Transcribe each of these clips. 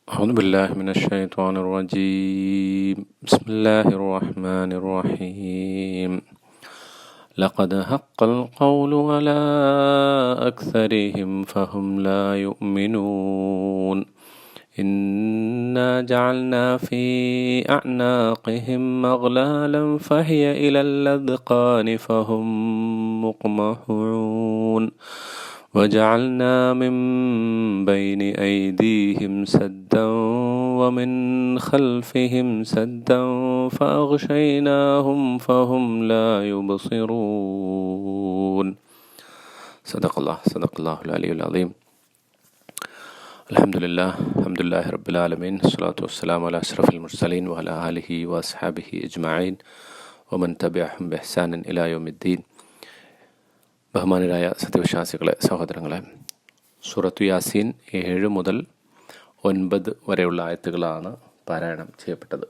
أعوذ بالله من الشيطان الرجيم. بسم الله الرحمن الرحيم. لقد حق القول على أكثرهم فهم لا يؤمنون. إنا جعلنا في أعناقهم أغلالا فهي إلى الأذقان فهم مقمحون. وجعلنا من بين أيديهم سدا ومن خلفهم سدا فأغشيناهم فهم لا يبصرون. صدق الله العلي العظيم. الحمد لله رب العالمين. الصلاة والسلام على أشرف المرسلين وعلى آله وأصحابه أجمعين ومن تبعهم بإحسان إلى يوم الدين. ബഹുമാനരായ സത്യവിശ്വാസികളെ, സഹോദരങ്ങളെ, സൂറത്തു യാസീൻ 7 മുതൽ 9 വരെയുള്ള ആയത്തുകളാണ് പാരായണം ചെയ്യപ്പെട്ടത്.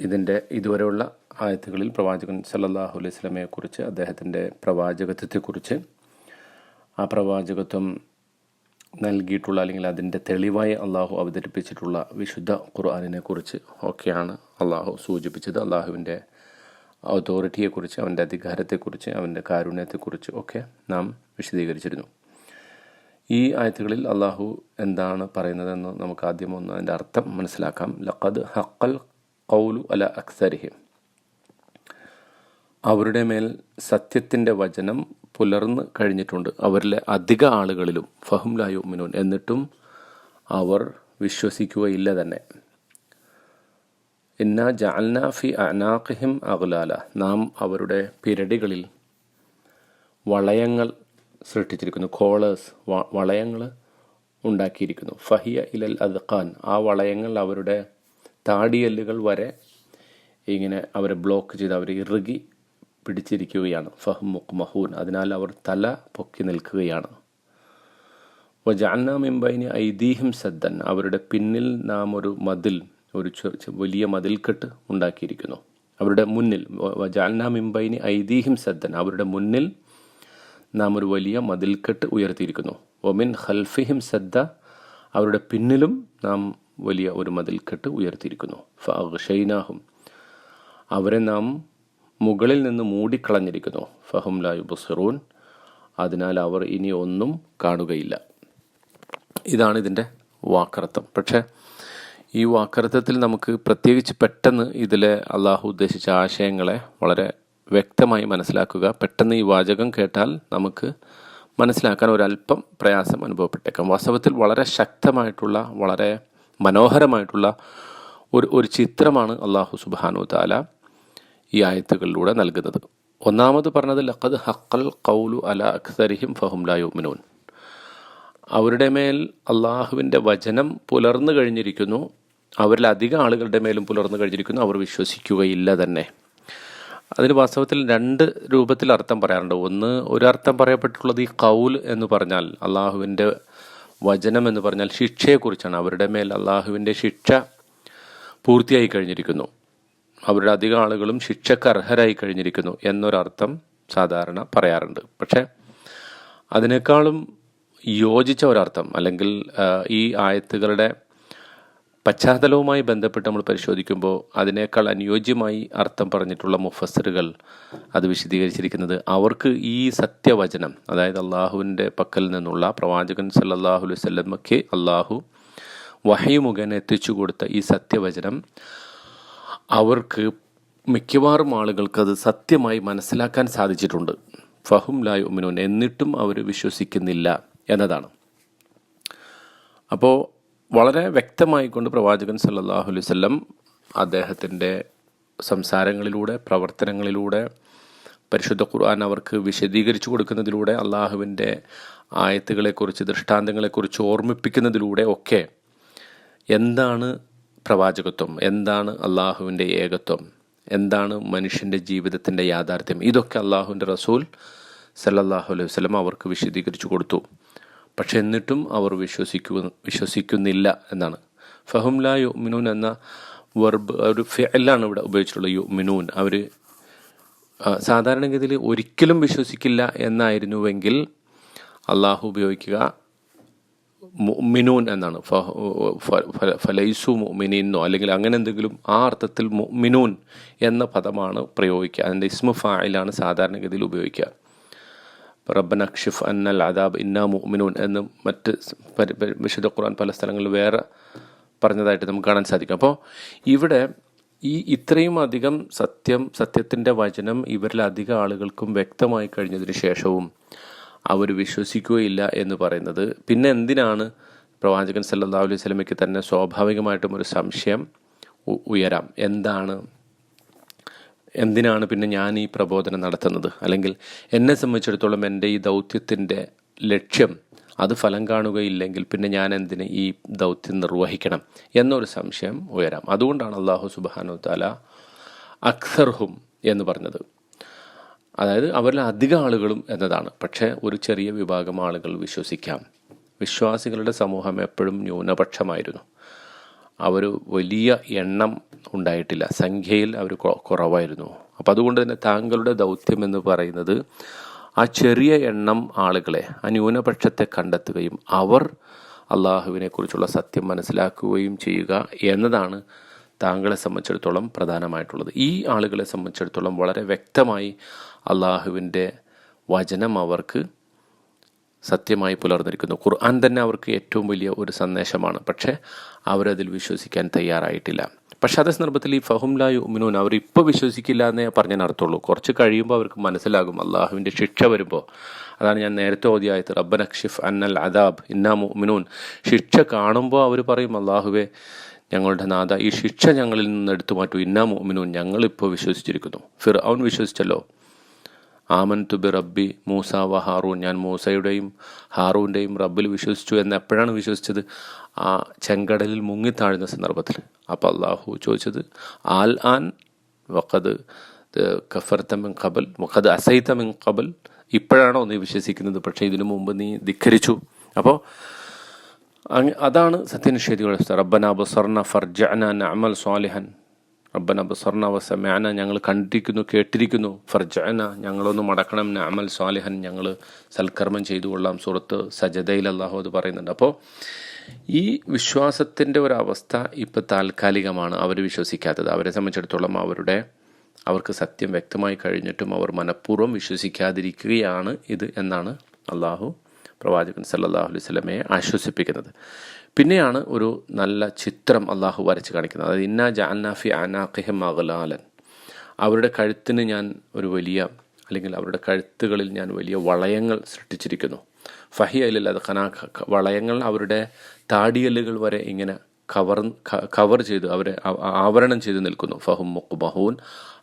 ഇതിൻ്റെ ഇതുവരെയുള്ള ആയത്തുകളിൽ പ്രവാചകൻ സല്ലല്ലാഹു അലൈഹി വസല്ലമയെക്കുറിച്ച്, അദ്ദേഹത്തിൻ്റെ പ്രവാചകത്വത്തെക്കുറിച്ച്, ആ പ്രവാചകത്വം നൽകിയിട്ടുള്ള അല്ലെങ്കിൽ അതിൻ്റെ തെളിവായി അള്ളാഹു അവതരിപ്പിച്ചിട്ടുള്ള വിശുദ്ധ ഖുർആനിനെ കുറിച്ച് ഒക്കെയാണ് അള്ളാഹു സൂചിപ്പിച്ചത്. അള്ളാഹുവിൻ്റെ അതോറിറ്റിയെക്കുറിച്ച്, അവൻ്റെ അധികാരത്തെക്കുറിച്ച്, അവൻ്റെ കാരുണ്യത്തെക്കുറിച്ച് ഒക്കെ നാം വിശദീകരിച്ചിരുന്നു. ഈ ആയത്തുകളിൽ അള്ളാഹു എന്താണ് പറയുന്നതെന്ന് നമുക്ക് ആദ്യം ഒന്ന് അതിൻ്റെ അർത്ഥം മനസ്സിലാക്കാം. ലഖദ് ഹഖൽ ഖൗലു അല അക്സരിഹിം, അവരുടെ മേൽ സത്യത്തിൻ്റെ വചനം പുലർന്ന് കഴിഞ്ഞിട്ടുണ്ട്, അവരിലെ അധിക ആളുകളിലും. ഫഹും ലാ യുഅ്മിനൂൻ, എന്നിട്ടും അവർ വിശ്വസിക്കുകയില്ല തന്നെ. ഇന്നാ ജഅൽനാ ഫി അഅനാഖിഹിം അഗ്ലാല, നാം അവരുടെ പിരടികളിൽ വളയങ്ങൾ സൃഷ്ടിച്ചിരിക്കുന്നു. കോളേഴ്സ്, വളയങ്ങൾ ഉണ്ടാക്കിയിരിക്കുന്നു. ഫഹിയ ഇലൽ അദ്ഖാൻ, ആ വളയങ്ങൾ അവരുടെ താടിയെല്ലുകൾ വരെ ഇങ്ങനെ അവരെ ബ്ലോക്ക് ചെയ്ത് അവരെ ഇറുകി പിടിച്ചിരിക്കുകയാണ്. ഫഹും മുഖ്മഹൂൻ, അതിനാൽ അവർ തല പൊക്കി നിൽക്കുകയാണ്. വജഅൽനാ മിൻ ബൈനി ഐദീഹിം സദ്ദൻ, അവരുടെ പിന്നിൽ നാം ഒരു മതിൽ, ഒരു വലിയ മതിൽക്കെട്ട് ഉണ്ടാക്കിയിരിക്കുന്നു. അവരുടെ മുന്നിൽ, വജഅൽനാ മിൻ ബൈനി ഐദീഹിം സദ്ദൻ, അവരുടെ മുന്നിൽ നാം ഒരു വലിയ മതിൽക്കെട്ട് ഉയർത്തിയിരിക്കുന്നു. വമിൻ ഖൽഫിഹിം സദ്ദ, അവരുടെ പിന്നിലും നാം വലിയ ഒരു മതിൽക്കെട്ട് ഉയർത്തിയിരിക്കുന്നു. ഫഅഗ്ശൈനാഹും, അവരെ നാം മുകളിൽ നിന്ന് മൂടിക്കളഞ്ഞിരിക്കുന്നു. ഫഹും ലാ യുബ്സിറൂൻ, അതിനാൽ അവർ ഇനി ഒന്നും കാണുകയില്ല. ഇതാണ് ഇതിൻ്റെ വാക്കർത്ഥം. പക്ഷേ ഈ വാക്കർത്ഥത്തിൽ നമുക്ക് പ്രത്യേകിച്ച് പെട്ടെന്ന് ഇതിലെ അള്ളാഹു ഉദ്ദേശിച്ച ആശയങ്ങളെ വളരെ വ്യക്തമായി മനസ്സിലാക്കുക. പെട്ടെന്ന് ഈ വാചകം കേട്ടാൽ നമുക്ക് മനസ്സിലാക്കാൻ ഒരല്പം പ്രയാസം അനുഭവപ്പെട്ടേക്കാം. വാസ്തവത്തിൽ വളരെ ശക്തമായിട്ടുള്ള, വളരെ മനോഹരമായിട്ടുള്ള ഒരു ചിത്രമാണ് അള്ളാഹു സുബ്ഹാനഹു തആല ഈ ആയത്തുകളിലൂടെ നൽകുന്നത്. ഒന്നാമത് പറഞ്ഞത് ലഖദ് ഹഖൽ ഖൗലു അലാ അക്സരിഹിം ഫഹും ലാ യുഅ്മിനൂൻ, അവരുടെ മേൽ അള്ളാഹുവിൻ്റെ വചനം പുലർന്നു കഴിഞ്ഞിരിക്കുന്നു, അവരിൽ അധികം ആളുകളുടെ മേലും പുലർന്നു കഴിഞ്ഞിരിക്കുന്നു, അവർ വിശ്വസിക്കുകയില്ല തന്നെ. അതിന് വാസ്തവത്തിൽ 2 രൂപത്തിൽ അർത്ഥം പറയാറുണ്ട്. ഒരർത്ഥം പറയപ്പെട്ടിട്ടുള്ളത് ഈ ഖൗൽ എന്ന് പറഞ്ഞാൽ, അള്ളാഹുവിൻ്റെ വചനം എന്ന് പറഞ്ഞാൽ ശിക്ഷയെക്കുറിച്ചാണ്. അവരുടെ മേൽ അള്ളാഹുവിൻ്റെ ശിക്ഷ പൂർത്തിയായി കഴിഞ്ഞിരിക്കുന്നു, അവരുടെ അധികം ആളുകളും ശിക്ഷക്ക് അർഹരായി കഴിഞ്ഞിരിക്കുന്നു എന്നൊരർത്ഥം സാധാരണ പറയാറുണ്ട്. പക്ഷേ അതിനേക്കാളും യോജിച്ച ഒരർത്ഥം, അല്ലെങ്കിൽ ഈ ആയത്തുകളുടെ പശ്ചാത്തലവുമായി ബന്ധപ്പെട്ട് നമ്മൾ പരിശോധിക്കുമ്പോൾ അതിനേക്കാൾ അനുയോജ്യമായി അർത്ഥം പറഞ്ഞിട്ടുള്ള മുഫസ്സിറുകൾ അത് വിശദീകരിച്ചിരിക്കുന്നത്, അവർക്ക് ഈ സത്യവചനം, അതായത് അള്ളാഹുവിൻ്റെ പക്കൽ നിന്നുള്ള പ്രവാചകൻ സല്ലല്ലാഹു അലൈഹി വസല്ലമയ്ക്ക് അള്ളാഹു വഹയി മുഖേന എത്തിച്ചു കൊടുത്ത ഈ സത്യവചനം അവർക്ക് മിക്കവാറും ആളുകൾക്കത് സത്യമായി മനസ്സിലാക്കാൻ സാധിച്ചിട്ടുണ്ട്. ഫഹും ലാ യുഅ്മിനൂൻ, എന്നിട്ടും അവർ വിശ്വസിക്കുന്നില്ല എന്നതാണ്. അപ്പോൾ വളരെ വ്യക്തമായിക്കൊണ്ട് പ്രവാചകൻ സല്ലല്ലാഹു അലൈഹി വസല്ലം അദ്ദേഹത്തിൻ്റെ സംസാരങ്ങളിലൂടെ, പ്രവർത്തനങ്ങളിലൂടെ, പരിശുദ്ധ ഖുർആൻ അവർക്ക് വിശദീകരിച്ചു കൊടുക്കുന്നതിലൂടെ, അള്ളാഹുവിൻ്റെ ആയത്തുകളെക്കുറിച്ച്, ദൃഷ്ടാന്തങ്ങളെക്കുറിച്ച് ഓർമ്മിപ്പിക്കുന്നതിലൂടെ ഒക്കെ എന്താണ് പ്രവാചകത്വം, എന്താണ് അള്ളാഹുവിൻ്റെ ഏകത്വം, എന്താണ് മനുഷ്യൻ്റെ ജീവിതത്തിൻ്റെ യാഥാർത്ഥ്യം, ഇതൊക്കെ അള്ളാഹുവിൻ്റെ റസൂൽ സല്ലല്ലാഹു അലൈഹി വസല്ലം അവർക്ക് വിശദീകരിച്ചു കൊടുത്തു. പക്ഷെ എന്നിട്ടും അവർ വിശ്വസിക്കുന്നില്ല എന്നാണ്. ഫഹും ലാ യുഅ്മിനൂൻ എന്ന വെർബ്, ഒരു ഫിഅലാണ് ഇവിടെ ഉപയോഗിച്ചിട്ടുള്ളത്. യുഅ്മിനൂൻ, അവർ സാധാരണഗതിയിൽ ഒരിക്കലും വിശ്വസിക്കില്ല എന്നായിരുന്നുവെങ്കിൽ അള്ളാഹു ഉപയോഗിക്കുക മുഅ്മിനൂൻ എന്നാണ്. ഫലൈസു മുഅ്മിനീന്നോ അല്ലെങ്കിൽ അങ്ങനെ എന്തെങ്കിലും ആ അർത്ഥത്തിൽ മുഅ്മിനൂൻ എന്ന പദമാണ് പ്രയോഗിക്കുക. അതിൻ്റെ ഇസ്മു ഫായിലാണ് സാധാരണഗതിയിൽ ഉപയോഗിക്കുക. റബ്ബന അക്ഷിഫ് അന്നൽ അദാബ് ഇന്നാ മുഅ്മിനൂൻ എന്ന് മറ്റ് വിശുദ്ധ ഖുർആൻ പല സ്ഥലങ്ങളിൽ വേറെ പറഞ്ഞതായിട്ട് നമുക്ക് കാണാൻ സാധിക്കും. അപ്പോൾ ഇവിടെ ഇത്രയും അധികം സത്യത്തിൻ്റെ വചനം ഇവരിലധികം ആളുകൾക്കും വ്യക്തമായി കഴിഞ്ഞതിന് ശേഷവും അവർ വിശ്വസിക്കുകയില്ല എന്ന് പറയുന്നത് പിന്നെ എന്തിനാണ് പ്രവാചകൻ സല്ലല്ലാഹു അലൈഹി വസല്ലമയ്ക്ക് തന്നെ സ്വാഭാവികമായിട്ടും ഒരു സംശയം ഉയരാം. എന്തിനാണ് പിന്നെ ഞാൻ ഈ പ്രബോധനം നടത്തുന്നത്, അല്ലെങ്കിൽ എന്നെ സംബന്ധിച്ചിടത്തോളം എൻ്റെ ഈ ദൗത്യത്തിൻ്റെ ലക്ഷ്യം അത് ഫലം കാണുകയില്ലെങ്കിൽ പിന്നെ ഞാൻ എന്തിന് ഈ ദൗത്യം നിർവഹിക്കണം എന്നൊരു സംശയം ഉയരാം. അതുകൊണ്ടാണ് അല്ലാഹു സുബ്ഹാനഹു തആല അക്സർഹും എന്ന് പറഞ്ഞത്. അതായത് അവരിൽ അധികം ആളുകളും എന്നതാണ്. പക്ഷേ ഒരു ചെറിയ വിഭാഗം ആളുകൾ വിശ്വസിക്കാം. വിശ്വാസികളുടെ സമൂഹം എപ്പോഴും ന്യൂനപക്ഷമായിരുന്നു. അവർ വലിയ എണ്ണം ഉണ്ടായിട്ടില്ല, സംഖ്യയിൽ അവർ കുറവായിരുന്നു. അപ്പം അതുകൊണ്ട് തന്നെ താങ്കളുടെ ദൗത്യം എന്ന് പറയുന്നത് ആ ചെറിയ എണ്ണം ആളുകളെ, ആ ന്യൂനപക്ഷത്തെ കണ്ടെത്തുകയും അവർ അള്ളാഹുവിനെക്കുറിച്ചുള്ള സത്യം മനസ്സിലാക്കുകയും ചെയ്യുക എന്നതാണ് താങ്കളെ സംബന്ധിച്ചിടത്തോളം പ്രധാനമായിട്ടുള്ളത്. ഈ ആളുകളെ സംബന്ധിച്ചിടത്തോളം വളരെ വ്യക്തമായി അള്ളാഹുവിൻ്റെ വചനം അവർക്ക് സത്യമായി പുലർന്നിരിക്കുന്നു. ഖുർആൻ തന്നെ അവർക്ക് ഏറ്റവും വലിയ ഒരു സന്ദേശമാണ്. പക്ഷേ അവരതിൽ വിശ്വസിക്കാൻ തയ്യാറായിട്ടില്ല. പക്ഷെ അതേ സന്ദർഭത്തിൽ ഈ ഫഹും ലാ യുഅ്മിനൂൻ, അവർ ഇപ്പോൾ വിശ്വസിക്കില്ല എന്നേ പറഞ്ഞതിനർത്ഥമുള്ളൂ. കുറച്ച് കഴിയുമ്പോൾ അവർക്ക് മനസ്സിലാകും അള്ളാഹുവിൻ്റെ ശിക്ഷ വരുമ്പോൾ. അതാണ് ഞാൻ നേരത്തെ ഓതിയ ആയത്ത്, റബ്ബന അക്ഷിഫ് അന്നൽ അദാബ് ഇന്നാ മുഅ്മിനൂൻ. ശിക്ഷ കാണുമ്പോൾ അവർ പറയും, അള്ളാഹുവേ ഞങ്ങളുടെ നാഥ ഈ ശിക്ഷ ഞങ്ങളിൽ നിന്ന് എടുത്തു മാറ്റൂ, ഇന്നാ മുഅ്മിനൂൻ, ഞങ്ങളിപ്പോൾ വിശ്വസിച്ചിരിക്കുന്നു. ഫിർഔൻ വിശ്വസിച്ചല്ലോ, ആമൻതു ബി റബ്ബി മൂസ വ ഹാറൂൻ, ഞാൻ മൂസയുടെയും ഹാറൂൻ്റെയും റബ്ബിൽ വിശ്വസിച്ചു എന്ന് എപ്പോഴാണ് വിശ്വസിച്ചത്? ആ ചെങ്കടലിൽ മുങ്ങിത്താഴുന്ന സന്ദർഭത്തിൽ. അപ്പോൾ അള്ളാഹു ചോദിച്ചത്, ആൽ ആൻ വഖദ് കഫർത മിൻ ഖബൽ വഖദ് അസൈത മിൻ ഖബൽ, ഇപ്പോഴാണോ നീ വിശ്വസിക്കുന്നത്? പക്ഷേ ഇതിനു മുമ്പ് നീ ധിക്കരിച്ചു. അപ്പോൾ അതാണ് സത്യനിഷേധികളുടെ അവസ്ഥ. റബ്ബന ബസർന ഫർജഅന നഅമൽ സ്വാലിഹൻ, റബ്ബന ബസർന വസമഅന, ഞങ്ങൾ കണ്ടിരിക്കുന്നു കേട്ടിരിക്കുന്നു, ഫർജഅന ഞങ്ങളൊന്ന് മടക്കണം, നഅമൽ സ്വാലിഹൻ ഞങ്ങൾ സൽക്കർമ്മം ചെയ്തു കൊള്ളാം. സൂറത്ത് സജദയിൽ അല്ലാഹു അത് പറയുന്നുണ്ട്. അപ്പോൾ ഈ വിശ്വാസത്തിൻ്റെ ഒരവസ്ഥ ഇപ്പോൾ താൽക്കാലികമാണ്. അവർ വിശ്വസിക്കാത്തത്, അവരെ സംബന്ധിച്ചിടത്തോളം അവർക്ക് സത്യം വ്യക്തമായി കഴിഞ്ഞിട്ടും അവർ മനഃപൂർവ്വം വിശ്വസിക്കാതിരിക്കുകയാണ് ഇത് എന്നാണ് അല്ലാഹു പ്രവാചകൻ സല്ലല്ലാഹു അലൈഹി വസല്ലമയെ ആശ്വസിപ്പിക്കുന്നത്. പിന്നെയാണ് ഒരു നല്ല ചിത്രം അള്ളാഹു വരച്ച് കാണിക്കുന്നത്. അതായത് ഇന്നാ ജഅൽനാ ഫി അനാഖിഹിം അഗ്ലാലൻ, അവരുടെ കഴുത്തിന് ഞാൻ ഒരു വലിയ, അല്ലെങ്കിൽ അവരുടെ കഴുത്തുകളിൽ ഞാൻ വലിയ വളയങ്ങൾ സൃഷ്ടിച്ചിരിക്കുന്നു. ഫഹിയ ഇലൽ അദ്ഖനാ, വളയങ്ങൾ അവരുടെ താടിയല്ലുകൾ വരെ ഇങ്ങനെ കവർ ചെയ്ത് അവരെ ആവരണം ചെയ്ത് നിൽക്കുന്നു. ഫഹും മുഖ്ബഹൂൻ,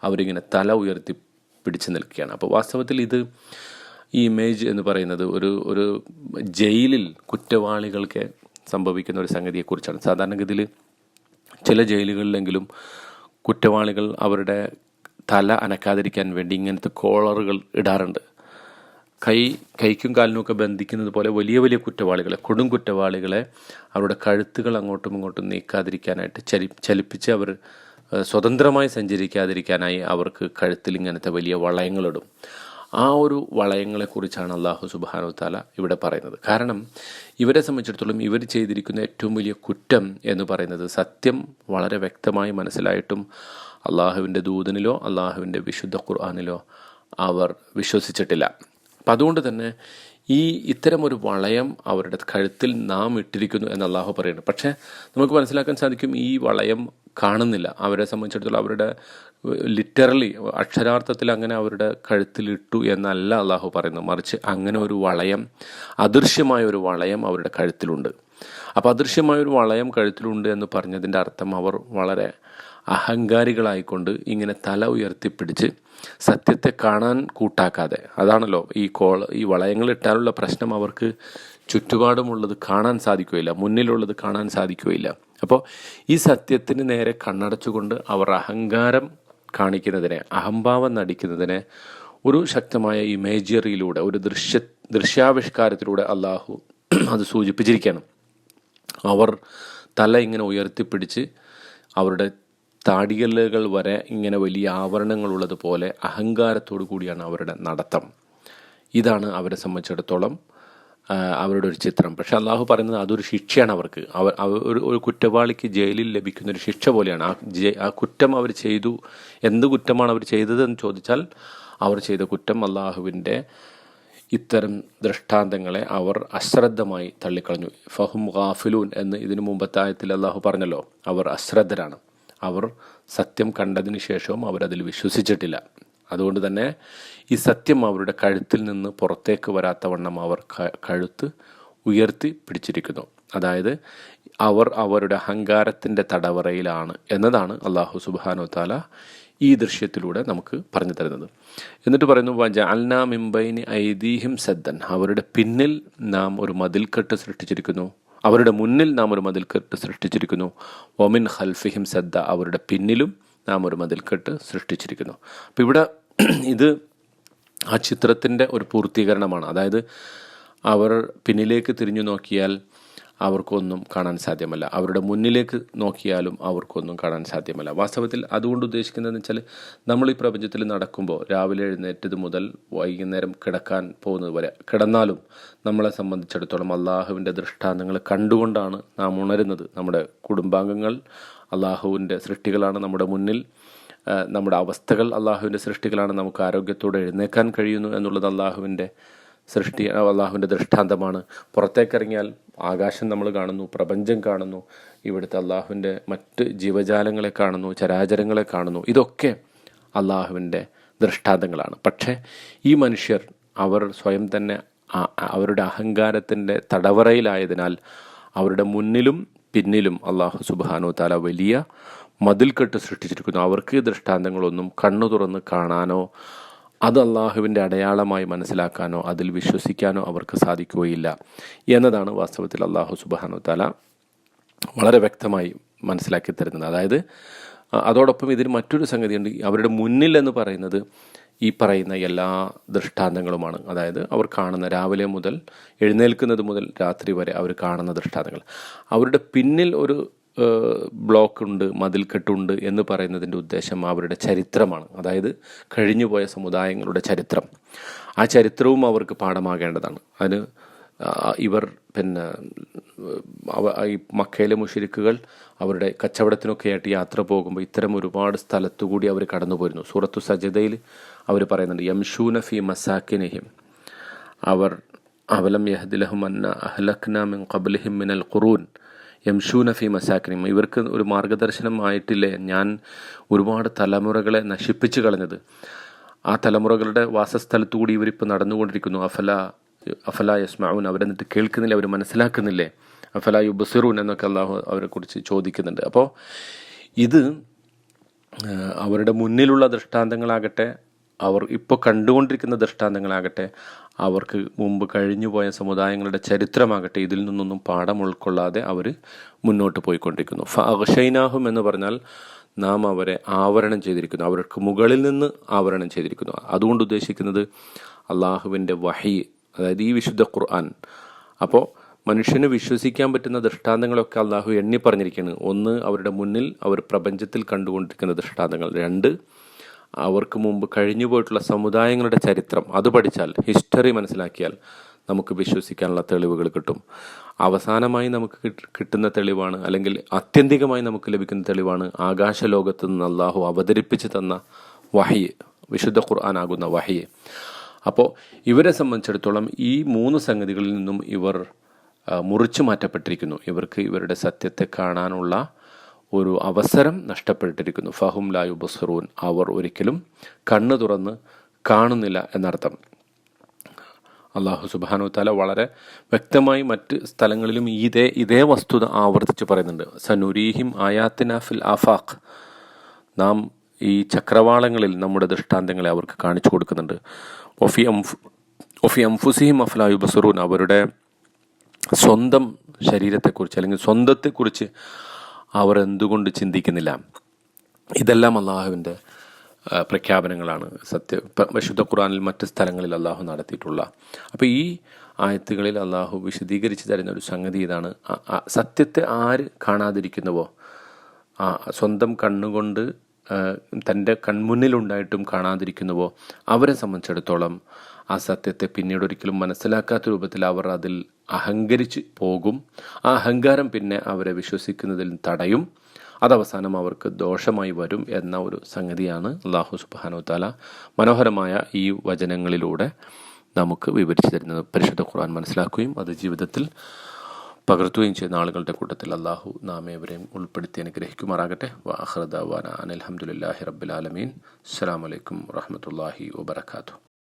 അവരിങ്ങനെ തല ഉയർത്തി പിടിച്ച് നിൽക്കുകയാണ്. അപ്പോൾ വാസ്തവത്തിൽ ഇത് ഈ ഇമേജ് എന്ന് പറയുന്നത് ഒരു ജയിലിൽ കുറ്റവാളികൾക്ക് സംഭവിക്കുന്ന ഒരു സംഗതിയെക്കുറിച്ചാണ്. സാധാരണഗതിയിൽ ചില ജയിലുകളിലെങ്കിലും കുറ്റവാളികൾ അവരുടെ തല അനക്കാതിരിക്കാൻ വേണ്ടി ഇങ്ങനത്തെ കോളറുകൾ ഇടാറുണ്ട്. കൈക്കും കാലിനുമൊക്കെ ബന്ധിക്കുന്നത് പോലെ വലിയ വലിയ കുറ്റവാളികളെ, കൊടും കുറ്റവാളികളെ അവരുടെ കഴുത്തുകൾ അങ്ങോട്ടും ഇങ്ങോട്ടും നീക്കാതിരിക്കാനായിട്ട് ചലിപ്പിച്ച് അവർ സ്വതന്ത്രമായി സഞ്ചരിക്കാതിരിക്കാനായി അവർക്ക് കഴുത്തിൽ ഇങ്ങനത്തെ വലിയ വളയങ്ങളിടും. ആ ഒരു വളയങ്ങളെക്കുറിച്ചാണ് അല്ലാഹു സുബ്ഹാനഹു തആല ഇവിടെ പറയുന്നത്. കാരണം ഇവരെ സംബന്ധിച്ചിടത്തോളം ഇവർ ചെയ്തിരിക്കുന്ന ഏറ്റവും വലിയ കുറ്റം എന്ന് പറയുന്നത് സത്യം വളരെ വ്യക്തമായി മനസ്സിലായിട്ടും അള്ളാഹുവിൻ്റെ ദൂതനിലോ അള്ളാഹുവിൻ്റെ വിശുദ്ധ ഖുർആനിലോ അവർ വിശ്വസിച്ചിട്ടില്ല. അപ്പം അതുകൊണ്ട് തന്നെ ഇത്തരമൊരു വളയം അവരുടെ കഴുത്തിൽ നാം ഇട്ടിരിക്കുന്നു എന്ന് അള്ളാഹു പറയുന്നു. പക്ഷേ നമുക്ക് മനസ്സിലാക്കാൻ സാധിക്കും ഈ വളയം കാണുന്നില്ല. അവരെ സംബന്ധിച്ചിടത്തോളം അവരുടെ ലിറ്ററലി അക്ഷരാർത്ഥത്തിൽ അങ്ങനെ അവരുടെ കഴുത്തിലിട്ടു എന്നല്ല അള്ളാഹു പറയുന്നത്. മറിച്ച് അങ്ങനെ ഒരു വളയം, അദൃശ്യമായ ഒരു വളയം അവരുടെ കഴുത്തിലുണ്ട്. അപ്പോൾ അദൃശ്യമായൊരു വളയം കഴുത്തിലുണ്ട് എന്ന് പറഞ്ഞതിൻ്റെ അർത്ഥം അവർ വളരെ അഹങ്കാരികളായിക്കൊണ്ട് ഇങ്ങനെ തല ഉയർത്തിപ്പിടിച്ച് സത്യത്തെ കാണാൻ കൂട്ടാക്കാതെ, അതാണല്ലോ ഈ വളയങ്ങളിട്ടാലുള്ള പ്രശ്നം, അവർക്ക് ചുറ്റുപാടുമുള്ളത് കാണാൻ സാധിക്കുകയില്ല, മുന്നിലുള്ളത് കാണാൻ സാധിക്കുകയില്ല. അപ്പോൾ ഈ സത്യത്തിന് നേരെ കണ്ണടച്ചുകൊണ്ട് അവർ അഹങ്കാരം കാണിക്കുന്നതിനെ, അഹംഭാവം നടിക്കുന്നതിനെ ഒരു ശക്തമായ ഇമേജറിയിലൂടെ, ഒരു ദൃശ്യാവിഷ്കാരത്തിലൂടെ അള്ളാഹു അത് സൂചിപ്പിച്ചിരിക്കുകയാണ്. അവർ തല ഇങ്ങനെ ഉയർത്തിപ്പിടിച്ച് അവരുടെ താടിയല്ലുകൾ വരെ ഇങ്ങനെ വലിയ ആവരണങ്ങളുള്ളതുപോലെ അഹങ്കാരത്തോടു കൂടിയാണ് അവരുടെ നടത്തം. ഇതാണ് അവരെ സംബന്ധിച്ചിടത്തോളം അവരുടെ ഒരു ചിത്രം. പക്ഷെ അള്ളാഹു പറയുന്നത് അതൊരു ശിക്ഷയാണ് അവർക്ക്. ഒരു കുറ്റവാളിക്ക് ജയിലിൽ ലഭിക്കുന്ന ഒരു ശിക്ഷ പോലെയാണ്. ആ കുറ്റം അവർ ചെയ്തു. എന്ത് കുറ്റമാണ് അവർ ചെയ്തതെന്ന് ചോദിച്ചാൽ അവർ ചെയ്ത കുറ്റം അള്ളാഹുവിൻ്റെ ഇത്തരം ദൃഷ്ടാന്തങ്ങളെ അവർ അശ്രദ്ധമായി തള്ളിക്കളഞ്ഞു. ഫഹും ഗാഫിലൂൻ എന്ന് ഇതിനു മുമ്പത്തെ ആയത്തിൽ അള്ളാഹു പറഞ്ഞല്ലോ. അവർ അശ്രദ്ധരാണ്. അവർ സത്യം കണ്ടതിന് ശേഷവും അവരതിൽ വിശ്വസിച്ചിട്ടില്ല. അതുകൊണ്ട് തന്നെ ഈ സത്യം അവരുടെ കഴുത്തിൽ നിന്ന് പുറത്തേക്ക് വരാത്തവണ്ണം അവർ കഴുത്ത് ഉയർത്തി പിടിച്ചിരിക്കുന്നു. അതായത് അവർ അവരുടെ അഹങ്കാരത്തിൻ്റെ തടവറയിലാണ് എന്നതാണ് അള്ളാഹു സുബ്ഹാനഹു വതആല ഈ ദൃശ്യത്തിലൂടെ നമുക്ക് പറഞ്ഞു തരുന്നത്. എന്നിട്ട് പറയുന്നു, വജഅൽനാ മിൻ ബൈനി ഐദീഹിം സദ്ദൻ, അവരുടെ പിന്നിൽ നാം ഒരു മതിൽക്കെട്ട് സൃഷ്ടിച്ചിരിക്കുന്നു. അവരുടെ മുന്നിൽ നാം ഒരു മതിൽക്കെട്ട് സൃഷ്ടിച്ചിരിക്കുന്നു. വമിൻ ഖൽഫിഹിം സദ്ദ, അവരുടെ പിന്നിലും നാം ഒരു മതിൽക്കെട്ട് സൃഷ്ടിച്ചിരിക്കുന്നു. അപ്പോൾ ഇവിടെ ഇത് ആ ചിത്രത്തിൻ്റെ ഒരു പൂർത്തീകരണമാണ്. അതായത് അവർ പിന്നിലേക്ക് തിരിഞ്ഞു നോക്കിയാൽ അവർക്കൊന്നും കാണാൻ സാധ്യമല്ല, അവരുടെ മുന്നിലേക്ക് നോക്കിയാലും അവർക്കൊന്നും കാണാൻ സാധ്യമല്ല. വാസ്തവത്തിൽ അതുകൊണ്ട് ഉദ്ദേശിക്കുന്നതെന്ന് വെച്ചാൽ, നമ്മൾ ഈ പ്രപഞ്ചത്തിൽ നടക്കുമ്പോൾ രാവിലെ എഴുന്നേറ്റത് മുതൽ വൈകുന്നേരം കിടക്കാൻ പോകുന്നത് വരെ കിടന്നാലും നമ്മളെ സംബന്ധിച്ചിടത്തോളം അള്ളാഹുവിൻ്റെ ദൃഷ്ടാന്തങ്ങൾ കണ്ടുകൊണ്ടാണ് നാം ഉണരുന്നത്. നമ്മുടെ കുടുംബാംഗങ്ങൾ അള്ളാഹുവിൻ്റെ സൃഷ്ടികളാണ്. നമ്മുടെ മുന്നിൽ നമ്മുടെ അവസ്ഥകൾ അള്ളാഹുവിൻ്റെ സൃഷ്ടികളാണ്. നമുക്ക് ആരോഗ്യത്തോടെ എഴുന്നേക്കാൻ കഴിയുന്നു എന്നുള്ളത് അള്ളാഹുവിൻ്റെ അള്ളാഹുവിൻ്റെ ദൃഷ്ടാന്തമാണ്. പുറത്തേക്കിറങ്ങിയാൽ ആകാശം നമ്മൾ കാണുന്നു, പ്രപഞ്ചം കാണുന്നു, ഇവിടുത്തെ അള്ളാഹുവിൻ്റെ മറ്റ് ജീവജാലങ്ങളെ കാണുന്നു, ചരാചരങ്ങളെ കാണുന്നു. ഇതൊക്കെ അള്ളാഹുവിൻ്റെ ദൃഷ്ടാന്തങ്ങളാണ്. പക്ഷേ ഈ മനുഷ്യർ അവർ സ്വയം തന്നെ അവരുടെ അഹങ്കാരത്തിൻ്റെ തടവറയിലായതിനാൽ അവരുടെ മുന്നിലും പിന്നിലും അള്ളാഹു സുബ്ഹാനഹു വതആല വലിയ മതിൽക്കെട്ട് സൃഷ്ടിച്ചിരിക്കുന്നു. അവർക്ക് ദൃഷ്ടാന്തങ്ങളൊന്നും കണ്ണു തുറന്ന് കാണാനോ അത് അള്ളാഹുവിൻ്റെ അടയാളമായി മനസ്സിലാക്കാനോ അതിൽ വിശ്വസിക്കാനോ അവർക്ക് സാധിക്കുകയില്ല എന്നതാണ് വാസ്തവത്തിൽ അള്ളാഹു സുബ്ഹാനഹു വതആല വളരെ വ്യക്തമായി മനസ്സിലാക്കി തരുന്നത്. അതായത് അതോടൊപ്പം ഇതിന് മറ്റൊരു സംഗതിയുണ്ട്. അവരുടെ മുന്നിൽ എന്ന് പറയുന്നത് ഈ പറയുന്ന എല്ലാ ദൃഷ്ടാന്തങ്ങളുമാണ്. അതായത് അവർ കാണുന്ന രാവിലെ മുതൽ എഴുന്നേൽക്കുന്നത് മുതൽ രാത്രി വരെ അവർ കാണുന്ന ദൃഷ്ടാന്തങ്ങൾ. അവരുടെ പിന്നിൽ ഒരു ബ്ലോക്കുണ്ട്, മതിൽക്കെട്ടുണ്ട് എന്ന് പറയുന്നതിൻ്റെ ഉദ്ദേശം അവരുടെ ചരിത്രമാണ്. അതായത് കഴിഞ്ഞുപോയ സമുദായങ്ങളുടെ ചരിത്രം. ആ ചരിത്രവും അവർക്ക് പാഠമാകേണ്ടതാണ്. അതിന് ഇവർ ഈ മക്കയിലെ മുശ്രിക്കുകൾ അവരുടെ കച്ചവടത്തിനൊക്കെയായിട്ട് യാത്ര പോകുമ്പോൾ ഇത്തരം ഒരുപാട് സ്ഥലത്തുകൂടി അവർ കടന്നു പോയിരുന്നു. സൂറത്തു സജദയിൽ അവർ പറയുന്നുണ്ട്, യംശൂന ഫി മസാക്കിനിഹിം, അവർ അവലം യഹ്ദിലഹും അന്ന അഹ്ലക്നാ മിൻ ഖബ്ലിഹിം മിനൽ ഖുറൂൻ യംശൂന ഫി മസാക്കിനിഹിം, ഇവർക്ക് ഒരു മാർഗദർശനം ആയിട്ടില്ലേ ഞാൻ ഒരുപാട് തലമുറകളെ നശിപ്പിച്ചു കളഞ്ഞത്. ആ തലമുറകളുടെ വാസസ്ഥലത്തുകൂടി ഇവരിപ്പോൾ നടന്നുകൊണ്ടിരിക്കുന്നു. അഫല യസ്മഊൻ, അവരെന്നിട്ട് കേൾക്കുന്നില്ല, അവർ മനസ്സിലാക്കുന്നില്ലേ? അഫല യുബ്സിറൂൻ എന്നൊക്കെ അള്ളാഹു അവരെക്കുറിച്ച് ചോദിക്കുന്നുണ്ട്. അപ്പോൾ ഇത് അവരുടെ മുന്നിലുള്ള ദൃഷ്ടാന്തങ്ങളാകട്ടെ, അവർ ഇപ്പോൾ കണ്ടുകൊണ്ടിരിക്കുന്ന ദൃഷ്ടാന്തങ്ങളാകട്ടെ, അവർക്ക് മുമ്പ് കഴിഞ്ഞുപോയ സമുദായങ്ങളുടെ ചരിത്രമാകട്ടെ, ഇതിൽ നിന്നൊന്നും പാഠം ഉൾക്കൊള്ളാതെ അവർ മുന്നോട്ട് പോയിക്കൊണ്ടിരിക്കുന്നു. ഫഅഗ്ശൈനാഹും എന്ന് പറഞ്ഞാൽ നാം അവരെ ആവരണം ചെയ്തിരിക്കുന്നു, അവർക്ക് മുകളിൽ നിന്ന് ആവരണം ചെയ്തിരിക്കുന്നു. അതുകൊണ്ട് ഉദ്ദേശിക്കുന്നത് അള്ളാഹുവിൻ്റെ വഹി, അതായത് ഈ വിശുദ്ധ ഖുർആൻ. അപ്പോൾ മനുഷ്യന് വിശ്വസിക്കാൻ പറ്റുന്ന ദൃഷ്ടാന്തങ്ങളൊക്കെ അള്ളാഹു എണ്ണി പറഞ്ഞിരിക്കുകയാണ്. ഒന്ന്, അവരുടെ മുന്നിൽ അവർ പ്രപഞ്ചത്തിൽ കണ്ടുകൊണ്ടിരിക്കുന്ന ദൃഷ്ടാന്തങ്ങൾ. രണ്ട്, അവർക്ക് മുമ്പ് കഴിഞ്ഞു പോയിട്ടുള്ള സമുദായങ്ങളുടെ ചരിത്രം. അത് പഠിച്ചാൽ, ഹിസ്റ്ററി മനസ്സിലാക്കിയാൽ നമുക്ക് വിശ്വസിക്കാനുള്ള തെളിവുകൾ കിട്ടും. അവസാനമായി നമുക്ക് കിട്ടുന്ന തെളിവാണ്, അല്ലെങ്കിൽ ആത്യന്തികമായി നമുക്ക് ലഭിക്കുന്ന തെളിവാണ് ആകാശലോകത്ത് നിന്ന് അള്ളാഹു അവതരിപ്പിച്ച് തന്ന വഹി, വിശുദ്ധ ഖുർആൻ ആകുന്ന വഹി. അപ്പോൾ ഇവരെ സംബന്ധിച്ചിടത്തോളം ഈ മൂന്ന് സംഗതികളിൽ നിന്നും ഇവർ മുറിച്ചു മാറ്റപ്പെട്ടിരിക്കുന്നു. ഇവർക്ക് ഇവരുടെ സത്യത്തെ കാണാനുള്ള ഒരു അവസരം നഷ്ടപ്പെട്ടിരിക്കുന്നു. ഫഹും ലാ യുബ്സിറൂൻ, അവർ ഒരിക്കലും കണ്ണ് തുറന്ന് കാണുന്നില്ല എന്നർത്ഥം. അള്ളാഹു സുബ്ഹാനഹു വതആല വളരെ വ്യക്തമായി മറ്റ് സ്ഥലങ്ങളിലും ഇതേ വസ്തുത ആവർത്തിച്ച് പറയുന്നുണ്ട്. സനുരീഹിം ആയാത്തിന ഫിൽ ആഫാഖ്, നാം ഈ ചക്രവാളങ്ങളിൽ നമ്മുടെ ദൃഷ്ടാന്തങ്ങളെ അവർക്ക് കാണിച്ചു കൊടുക്കുന്നുണ്ട്. ഒഫി അംഫുസിഹിം അഫ്ലാ യുബ്സിറൂൻ, അവരുടെ സ്വന്തം ശരീരത്തെക്കുറിച്ച് അല്ലെങ്കിൽ സ്വന്തത്തെക്കുറിച്ച് അവർ എന്തുകൊണ്ട് ചിന്തിക്കുന്നില്ല? ഇതെല്ലാം അള്ളാഹുവിൻ്റെ പ്രഖ്യാപനങ്ങളാണ്. വിശുദ്ധ ഖുർആനിൽ മറ്റ് സ്ഥലങ്ങളിൽ അള്ളാഹു നടത്തിയിട്ടുള്ള. അപ്പോൾ ഈ ആയത്തുകളിൽ അള്ളാഹു വിശദീകരിച്ച് തരുന്ന ഒരു സംഗതി ഇതാണ്. സത്യത്തെ ആര് കാണാതിരിക്കുന്നുവോ, സ്വന്തം കണ്ണുകൊണ്ട് തൻ്റെ കൺമുന്നിലുണ്ടായിട്ടും കാണാതിരിക്കുന്നുവോ, അവരെ സംബന്ധിച്ചിടത്തോളം ആ സത്യത്തെ പിന്നീട് ഒരിക്കലും മനസ്സിലാക്കാത്ത രൂപത്തിൽ അവർ അതിൽ അഹങ്കരിച്ച് പോകും. ആ അഹങ്കാരം പിന്നെ അവരെ വിശ്വസിക്കുന്നതിൽ തടയും. അതവസാനം അവർക്ക് ദോഷമായി വരും എന്ന ഒരു സംഗതിയാണ് അല്ലാഹു സുബ്ഹാനഹു വ തആല മനോഹരമായ ഈ വചനങ്ങളിലൂടെ നമുക്ക് വിവരിച്ചു തരുന്നത്. പരിശുദ്ധ ഖുർആൻ മനസ്സിലാക്കുകയും അത് ജീവിതത്തിൽ പകർത്തുകയും ചെയ്യുന്ന ആളുകളുടെ കൂട്ടത്തിൽ അല്ലാഹു നാം ഏവരെയും ഉൾപ്പെടുത്തി അനുഗ്രഹിക്കുമാറാകട്ടെ. വആഖിറു ദഅ്വാനാ അനിൽ ഹംദുലില്ലാഹി റബ്ബിൽ ആലമീൻ. അസ്സലാമു അലൈക്കും വറഹ്മത്തുള്ളാഹി വബറകാതുഹു.